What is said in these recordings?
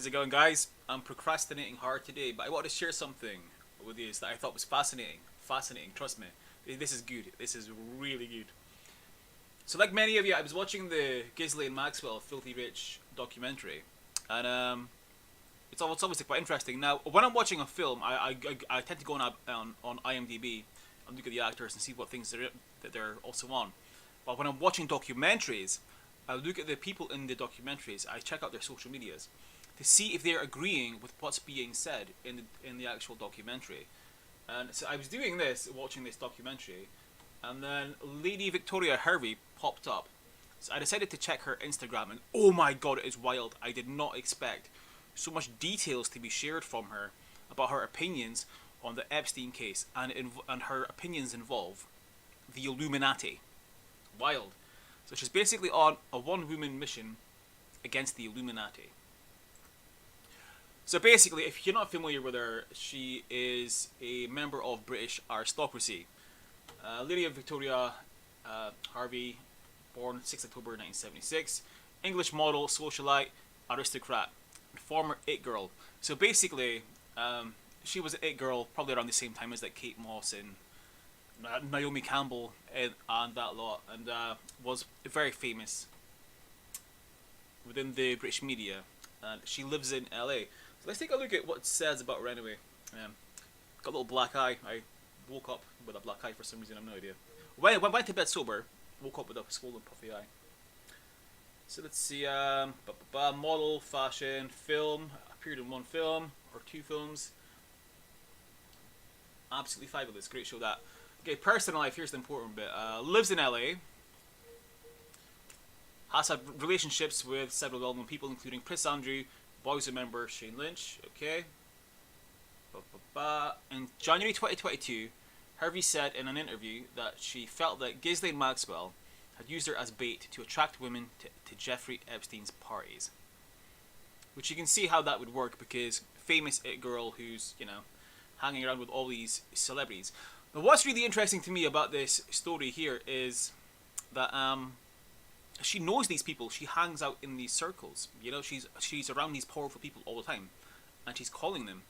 How's it going, guys? I'm procrastinating hard today, but I wanted to share something with you that I thought was fascinating. Fascinating, trust me. This is good. This is really good. So, like many of you, I was watching the Ghislaine Maxwell Filthy Rich documentary, and it's obviously quite interesting. Now, when I'm watching a film, I tend to go on IMDb and look at the actors and see what things that they're also on. But when I'm watching documentaries, I look at the people in the documentaries. I check out their social medias to see if they're agreeing with what's being said in the actual documentary. And so I was doing this, watching this documentary, and then Lady Victoria Hervey popped up. So I decided to check her Instagram, and oh my god, it is wild. I did not expect so much details to be shared from her about her opinions on the Epstein case, and her opinions involve the Illuminati. Wild. So she's basically on a one-woman mission against the Illuminati. So basically, if you're not familiar with her, she is a member of British aristocracy. Lady Victoria Hervey, born 6 October 1976, English model, socialite, aristocrat, former it girl. So basically, she was an it girl probably around the same time as like Kate Moss and Naomi Campbell and that lot, and was very famous within the British media. And she lives in LA. So let's take a look at what it says about her anyway. Got a little black eye. I woke up with a black eye for some reason. I have no idea. Went to bed sober. Woke up with a swollen, puffy eye. So let's see. Model, fashion, film. Appeared in one film or two films. Absolutely fabulous. Great show that. Okay, personal life. Here's the important bit. Lives in LA. Has had relationships with several well-known people, including Prince Andrew, Boyzone member Shane Lynch. Okay. In January 2022, Hervey said in an interview that she felt that Ghislaine Maxwell had used her as bait to attract women to Jeffrey Epstein's parties. Which you can see how that would work, because famous it girl who's, hanging around with all these celebrities. But what's really interesting to me about this story here is that she knows these people. She hangs out in these circles. She's around these powerful people all the time, and she's calling them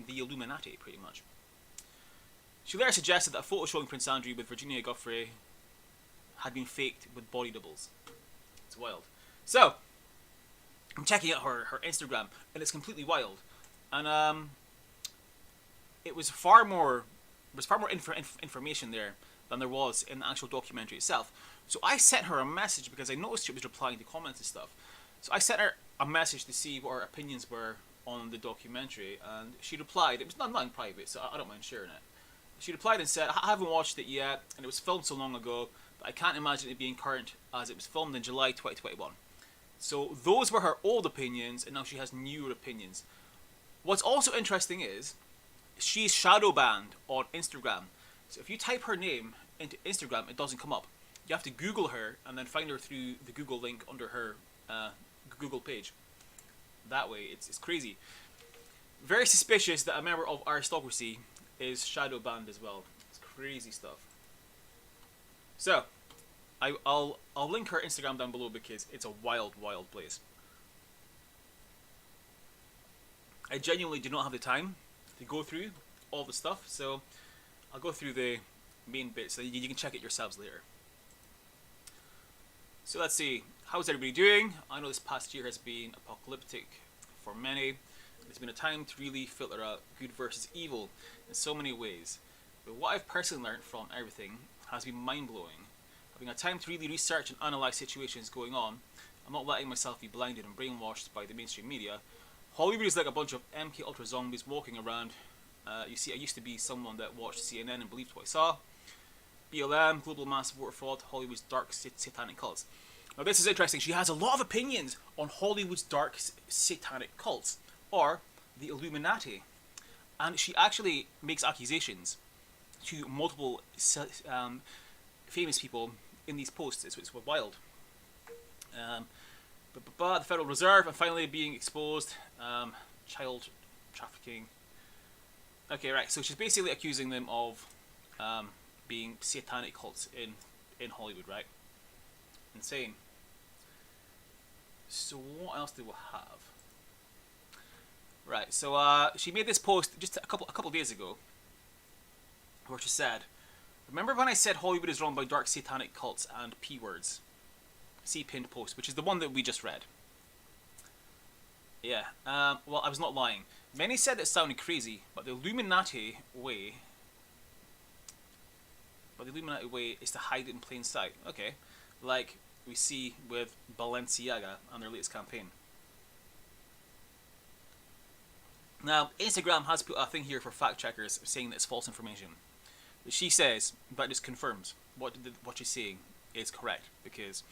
the Illuminati, pretty much. She later suggested that a photo showing Prince Andrew with Virginia Giuffre had been faked with body doubles. It's wild. So I'm checking out her Instagram, and it's completely wild. And it was far more information there than there was in the actual documentary itself. So I sent her a message because I noticed she was replying to comments and stuff. So I sent her a message to see what her opinions were on the documentary, and she replied. It was not in private, so I don't mind sharing it. She replied and said, "I haven't watched it yet, and it was filmed so long ago, but I can't imagine it being current as it was filmed in July 2021. So those were her old opinions, and now she has newer opinions. What's also interesting is she's shadow banned on Instagram. So if you type her name into Instagram, it doesn't come up. You have to Google her and then find her through the Google link under her Google page. That way, it's crazy. Very suspicious that a member of aristocracy is shadow banned as well. It's crazy stuff. So, I'll link her Instagram down below because it's a wild, wild place. I genuinely do not have the time to go through all the stuff, so I'll go through the main bits so you can check it yourselves later. So let's see, how's everybody doing? I know this past year has been apocalyptic for many. It's been a time to really filter out good versus evil in so many ways. But what I've personally learned from everything has been mind-blowing. Having a time to really research and analyse situations going on, I'm not letting myself be blinded and brainwashed by the mainstream media. Hollywood is like a bunch of MK Ultra zombies walking around. You see, I used to be someone that watched CNN and believed what I saw. BLM, global massive water fraud, Hollywood's dark satanic cults. Now this is interesting. She has a lot of opinions on Hollywood's dark satanic cults, or the Illuminati. And she actually makes accusations to multiple famous people in these posts. It's wild. The Federal Reserve, and finally being exposed, child trafficking. Okay, right, so she's basically accusing them of being satanic cults in Hollywood, right? Insane. So what else do we have? Right. So she made this post just a couple days ago, where she said, "Remember when I said Hollywood is run by dark satanic cults and p words?" See pinned post, which is the one that we just read. Yeah. Well, I was not lying. Many said it sounded crazy, but the Illuminati way. But the Illuminati way is to hide it in plain sight. Okay, like we see with Balenciaga and their latest campaign. Now, Instagram has put a thing here for fact checkers saying that it's false information. But she says that just confirms what she's saying is correct because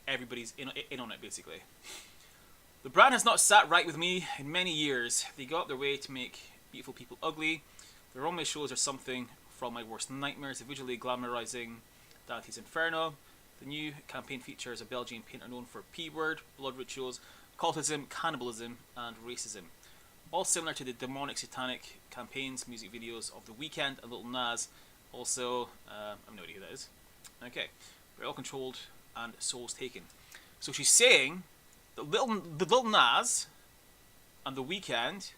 everybody's in on it basically. The brand has not sat right with me in many years. They go out their way to make beautiful people ugly. Their runway shows are something from my worst nightmares, visually glamorizing Dante's Inferno. The new campaign features a Belgian painter known for P-word, blood rituals, cultism, cannibalism, and racism. All similar to the demonic satanic campaigns, music videos of The Weeknd and Lil Nas. Also, I have no idea who that is. Okay, we're all controlled and souls taken. So she's saying that Lil Nas and The Weeknd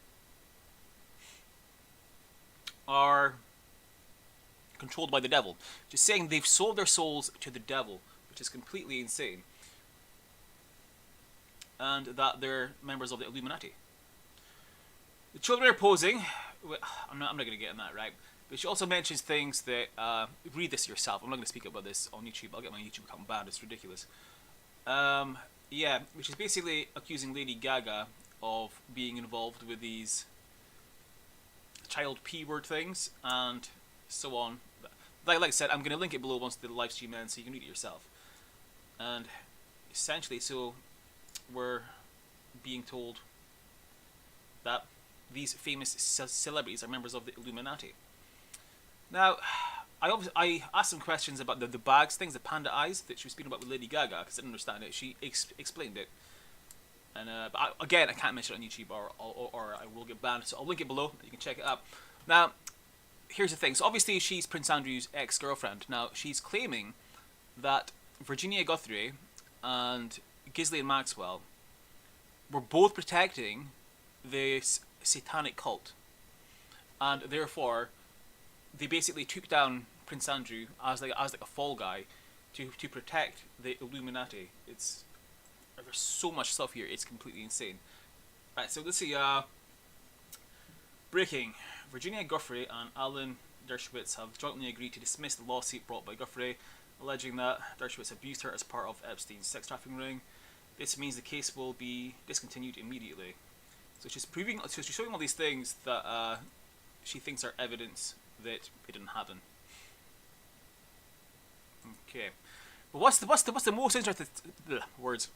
are controlled by the devil. She's saying they've sold their souls to the devil, which is completely insane. And that they're members of the Illuminati. The children are posing. I'm not going to get in that, right? But she also mentions things that read this yourself. I'm not going to speak about this on YouTube. I'll get my YouTube account banned. It's ridiculous. Yeah, which is basically accusing Lady Gaga of being involved with these child P-word things and so on. Like I said, I'm going to link it below once the live stream ends so you can read it yourself. And essentially, so we're being told that these famous celebrities are members of the Illuminati. Now, I asked some questions about the bags things, the panda eyes that she was speaking about with Lady Gaga, because I didn't understand it. She explained it. And but again, I can't mention it on YouTube or I will get banned. So I'll link it below. You can check it out. Now, here's the thing. So obviously she's Prince Andrew's ex-girlfriend. Now, she's claiming that Virginia Guthrie and Ghislaine Maxwell were both protecting this satanic cult. And therefore, they basically took down Prince Andrew as like a fall guy to protect the Illuminati. There's so much stuff here. It's completely insane. Right, so let's see. Breaking: Virginia Guthrie and Alan Dershowitz have jointly agreed to dismiss the lawsuit brought by Guthrie, alleging that Dershowitz abused her as part of Epstein's sex trafficking ring. This means the case will be discontinued immediately. So she's showing all these things that she thinks are evidence that it didn't happen. Okay, but what's the most interesting words?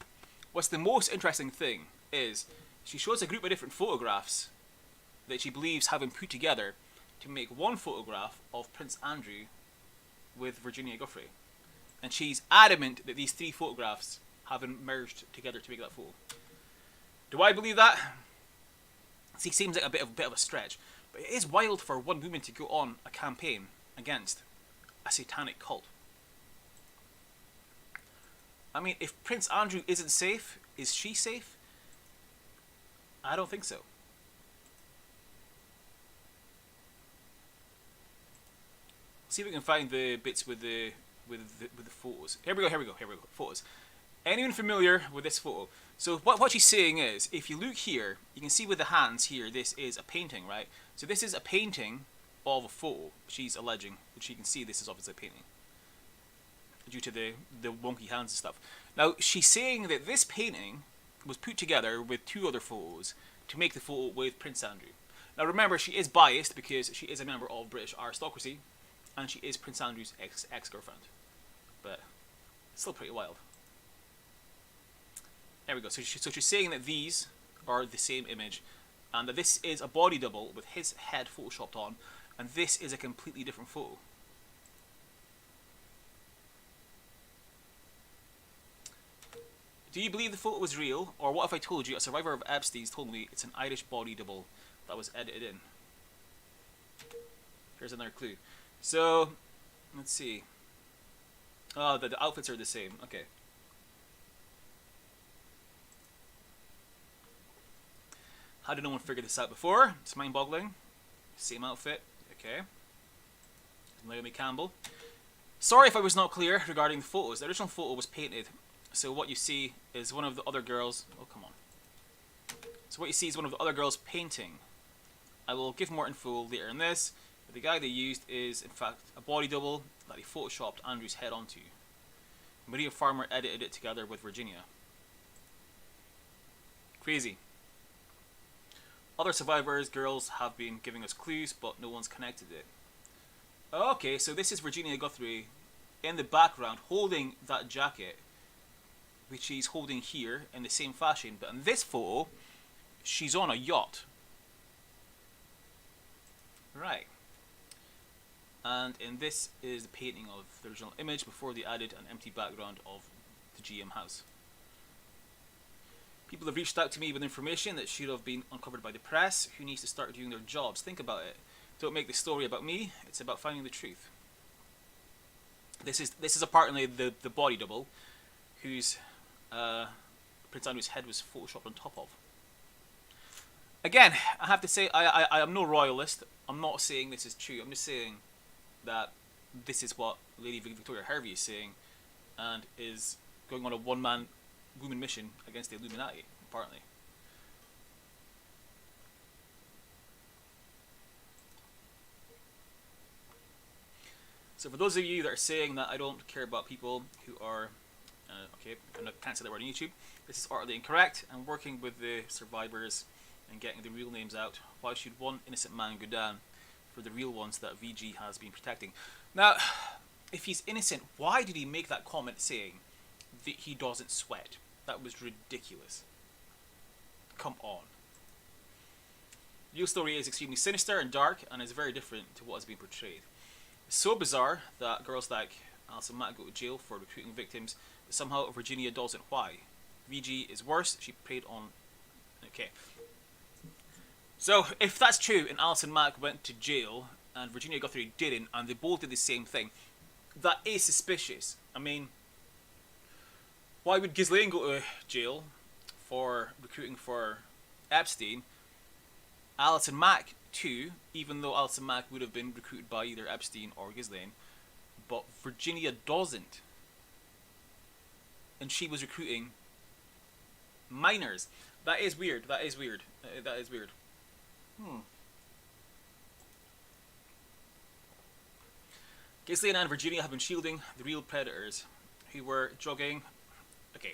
What's the most interesting thing is she shows a group of different photographs that she believes have been put together to make one photograph of Prince Andrew with Virginia Guthrie, and she's adamant that these three photographs have been merged together to make that photo. Do I believe that? See, seems like a bit of a stretch, but it is wild for one woman to go on a campaign against a satanic cult. I mean, if Prince Andrew isn't safe, is she safe? I don't think so. See if we can find the bits with the photos. Here we go. Photos. Anyone familiar with this photo? So what she's saying is, if you look here, you can see with the hands here, this is a painting, right? So this is a painting of a photo. She's alleging that she can see this is obviously a painting due to the wonky hands and stuff. Now, she's saying that this painting was put together with two other photos to make the photo with Prince Andrew. Now, remember, she is biased because she is a member of British aristocracy, and she is Prince Andrew's ex-girlfriend. But it's still pretty wild. There we go. So she's saying that these are the same image, and that this is a body double with his head photoshopped on, and this is a completely different photo. Do you believe the photo was real, or what if I told you a survivor of Epstein's told me it's an Irish body double that was edited in? Here's another clue. So, let's see. Oh, the outfits are the same. Okay. How did no one figure this out before? It's mind-boggling. Same outfit. Okay. Naomi Campbell. Sorry if I was not clear regarding the photos. The original photo was painted. So what you see is one of the other girls... Oh, come on. So what you see is one of the other girls painting. I will give more info later in this. But the guy they used is, in fact, a body double that he photoshopped Andrew's head onto. Maria Farmer edited it together with Virginia. Crazy. Other survivors, girls, have been giving us clues, but no one's connected it. Okay, so this is Virginia Guthrie in the background holding that jacket, which she's holding here in the same fashion. But in this photo, she's on a yacht. Right. And in this is the painting of the original image before they added an empty background of the GM house. People have reached out to me with information that should have been uncovered by the press. Who needs to start doing their jobs? Think about it. Don't make the story about me. It's about finding the truth. This is apparently the body double, whose Prince Andrew's head was photoshopped on top of. Again, I have to say I am no royalist. I'm not saying this is true. I'm just saying that this is what Lady Victoria Hervey is saying, and is going on a one-man woman mission against the Illuminati, apparently. So for those of you that are saying that I don't care about people who are, okay, I can't say that word on YouTube, this is utterly incorrect. I'm working with the survivors and getting the real names out. Why should one innocent man go down for the real ones that VG has been protecting? Now, if he's innocent, why did he make that comment saying that he doesn't sweat? That was ridiculous. Come on. The real story is extremely sinister and dark, and is very different to what has been portrayed. It's so bizarre that girls like Alison Mack go to jail for recruiting victims, but somehow Virginia doesn't. Why? VG is worse. She preyed on... Okay. So, if that's true, and Alison Mack went to jail, and Virginia Guthrie didn't, and they both did the same thing, that is suspicious. I mean, why would Ghislaine go to jail for recruiting for Epstein? Alison Mack too, even though Alison Mack would have been recruited by either Epstein or Ghislaine, but Virginia doesn't. And she was recruiting minors. That is weird. That is weird. That is weird. Ghislaine and Virginia have been shielding the real predators who were drugging... Okay,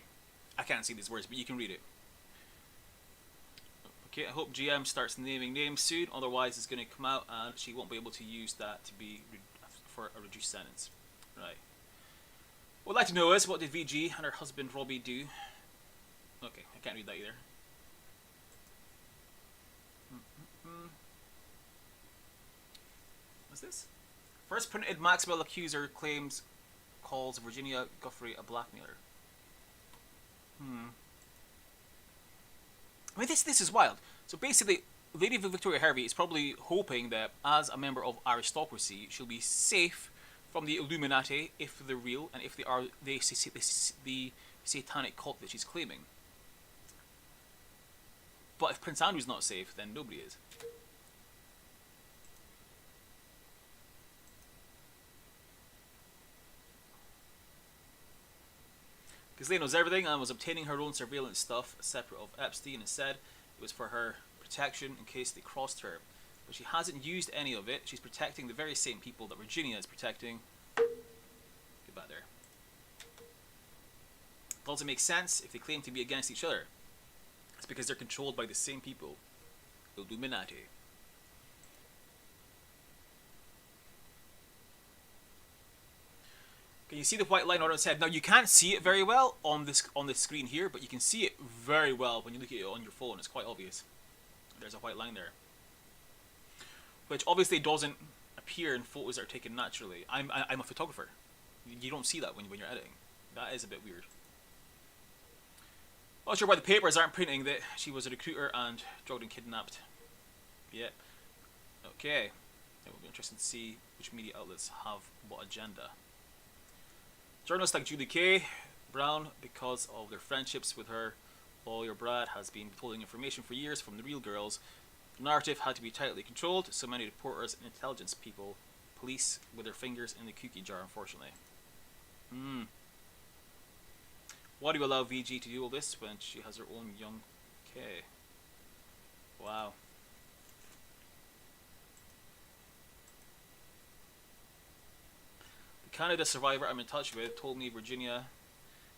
I can't see these words, but you can read it. Okay, I hope GM starts naming names soon, otherwise it's going to come out and she won't be able to use that to be for a reduced sentence. Right. What I'd like to know is, what did VG and her husband Robbie do? Okay, I can't read that either. What's this? First printed Maxwell accuser calls Virginia Guthrie a blackmailer. I mean, this is wild. So basically, Lady Victoria Hervey is probably hoping that as a member of aristocracy, she'll be safe from the Illuminati if they're real, and if they are the satanic cult that she's claiming. But if Prince Andrew's not safe, then nobody is. Ghislaine knows everything and was obtaining her own surveillance stuff separate of Epstein, and said it was for her protection in case they crossed her. But she hasn't used any of it. She's protecting the very same people that Virginia is protecting. Get back there. It doesn't make sense if they claim to be against each other. It's because they're controlled by the same people. Illuminati. Can you see the white line on its head? Now you can't see it very well on this screen here, but you can see it very well when you look at it on your phone. It's quite obvious. There's a white line there, which obviously doesn't appear in photos that are taken naturally. I'm a photographer. You don't see that when you're editing. That is a bit weird. Not sure why the papers aren't printing that she was a recruiter and drugged and kidnapped. Yeah. Okay. It will be interesting to see which media outlets have what agenda. Journalists like Julie Kay Brown, because of their friendships with her, Lawyer Brad has been withholding information for years from the real girls. The narrative had to be tightly controlled, so many reporters and intelligence people, police, with their fingers in the cookie jar, unfortunately. Why do you allow VG to do all this when she has her own young K? Wow. The Canada survivor I'm in touch with told me Virginia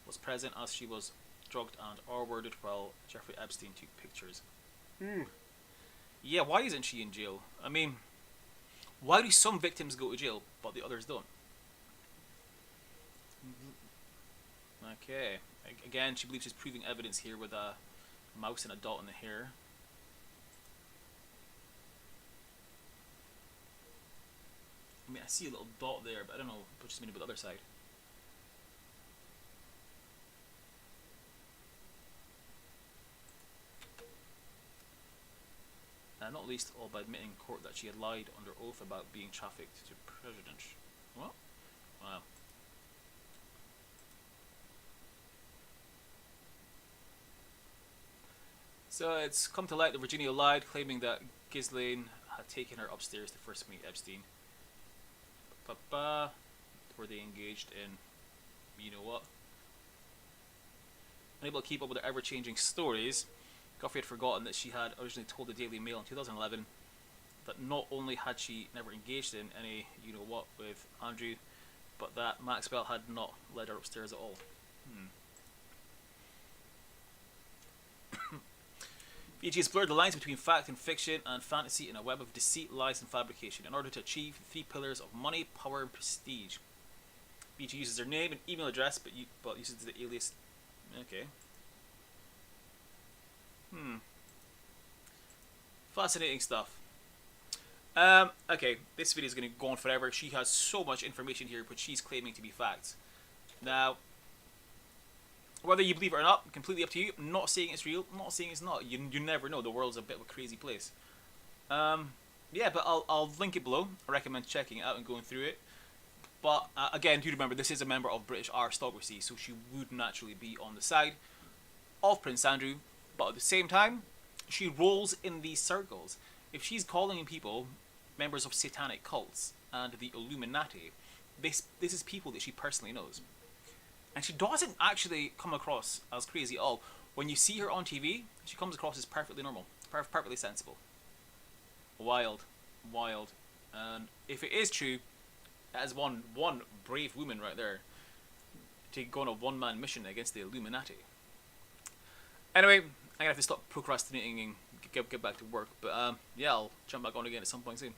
was present as she was drugged and R-worded while Jeffrey Epstein took pictures. Yeah, why isn't she in jail? I mean, why do some victims go to jail but the others don't? Okay. Again, she believes she's proving evidence here with a mouse and a dot in the hair. I mean, I see a little dot there, but I don't know what she's meaning about the other side. Not least all by admitting in court that she had lied under oath about being trafficked to president. What? Wow. So it's come to light that Virginia lied, claiming that Ghislaine had taken her upstairs to first meet Epstein. Were they engaged in, you know what? Unable to keep up with their ever-changing stories, Guffey had forgotten that she had originally told the Daily Mail in 2011 that not only had she never engaged in any you-know-what with Andrew, but that Maxwell had not led her upstairs at all. VG has blurred the lines between fact and fiction and fantasy in a web of deceit, lies, and fabrication in order to achieve the 3 pillars of money, power, and prestige. VG uses their name and email address, but uses the alias. Okay. Fascinating stuff. Okay, this video is going to go on forever. She has so much information here, but she's claiming to be facts. Now, whether you believe it or not, completely up to you. I'm not saying it's real. I'm not saying it's not. You never know. The world's a bit of a crazy place. Yeah, but I'll link it below. I recommend checking it out and going through it. But again, do remember this is a member of British aristocracy, so she would naturally be on the side of Prince Andrew. But at the same time, she rolls in these circles. If she's calling people members of satanic cults and the Illuminati, this is people that she personally knows. And she doesn't actually come across as crazy at all. When you see her on TV, she comes across as perfectly normal, perfectly sensible. Wild. And if it is true, that is one brave woman right there to go on a one-man mission against the Illuminati. Anyway, I'm gonna have to stop procrastinating and get back to work. But yeah, I'll jump back on again at some point soon.